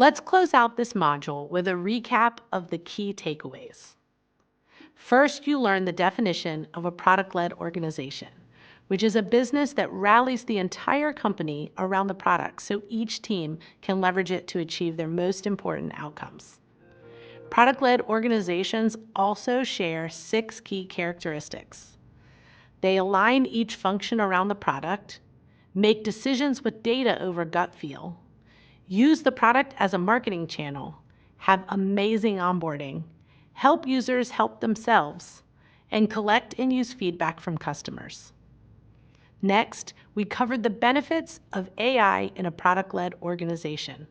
Let's close out this module with a recap of the key takeaways. First, you learn the definition of a product-led organization, which is a business that rallies the entire company around the product so each team can leverage it to achieve their most important outcomes. Product-led organizations also share 6 key characteristics. They align each function around the product, make decisions with data over gut feel, use the product as a marketing channel, have amazing onboarding, help users help themselves, and collect and use feedback from customers. Next, we covered the benefits of AI in a product-led organization.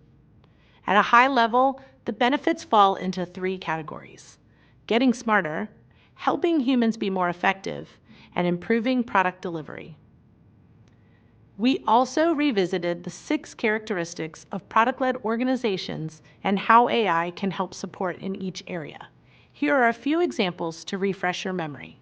At a high level, the benefits fall into 3 categories: getting smarter, helping humans be more effective, and improving product delivery. We also revisited the 6 characteristics of product-led organizations and how AI can help support in each area. Here are a few examples to refresh your memory.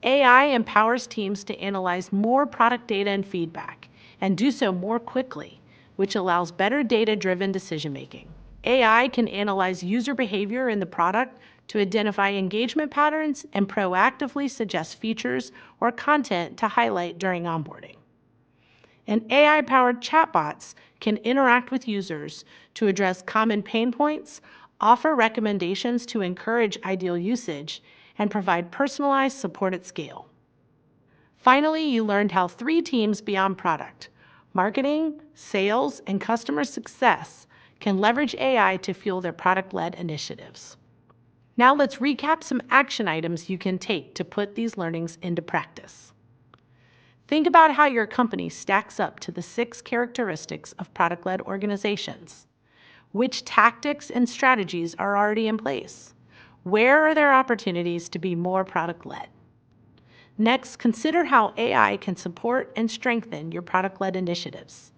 AI empowers teams to analyze more product data and feedback, and do so more quickly, which allows better data-driven decision-making. AI can analyze user behavior in the product to identify engagement patterns and proactively suggest features or content to highlight during onboarding. And AI-powered chatbots can interact with users to address common pain points, offer recommendations to encourage ideal usage, and provide personalized support at scale. Finally, you learned how 3 teams beyond product, marketing, sales, and customer success, can leverage AI to fuel their product-led initiatives. Now let's recap some action items you can take to put these learnings into practice. Think about how your company stacks up to the 6 characteristics of product-led organizations. Which tactics and strategies are already in place? Where are there opportunities to be more product-led? Next, consider how AI can support and strengthen your product-led initiatives.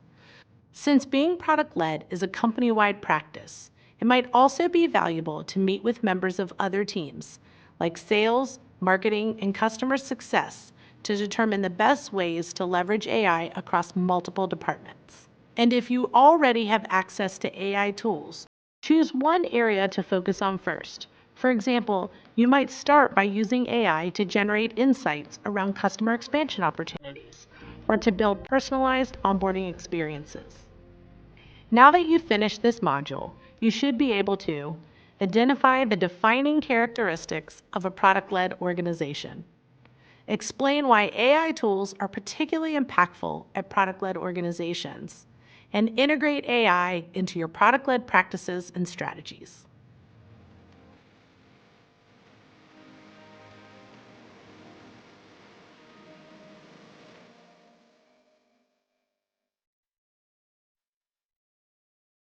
Since being product-led is a company-wide practice, it might also be valuable to meet with members of other teams, like sales, marketing, and customer success, to determine the best ways to leverage AI across multiple departments. And if you already have access to AI tools, choose one area to focus on first. For example, you might start by using AI to generate insights around customer expansion opportunities, or to build personalized onboarding experiences. Now that you've finished this module, you should be able to identify the defining characteristics of a product-led organization, explain why AI tools are particularly impactful at product-led organizations, and integrate AI into your product-led practices and strategies.